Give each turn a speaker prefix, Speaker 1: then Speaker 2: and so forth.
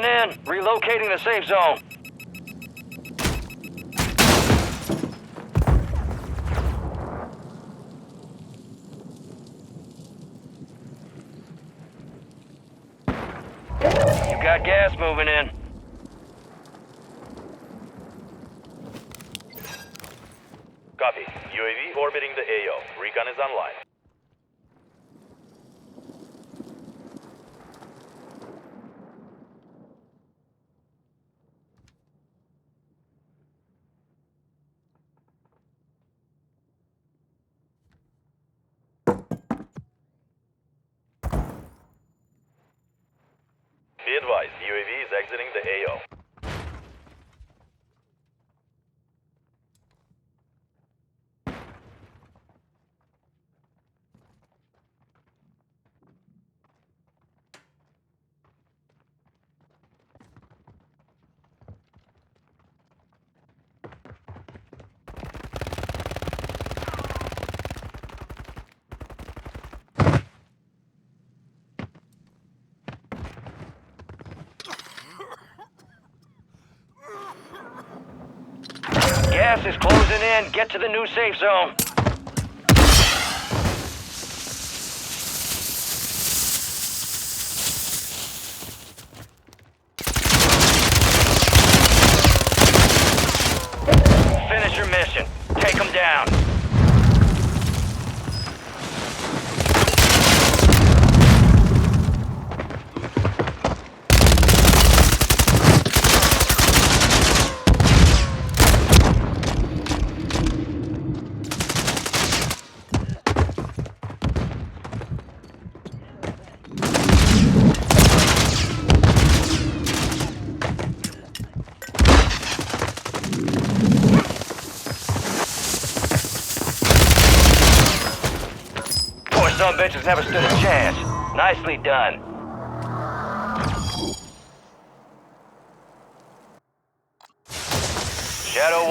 Speaker 1: closing in. Relocating the safe zone. You got gas moving in.
Speaker 2: Copy. UAV orbiting the AO. Recon is online. Be advised, UAV is exiting the AO.
Speaker 1: Gas is closing in. Get to the new safe zone. Finish your mission. Take them down. Some bitches never stood a chance. Nicely done. Shadow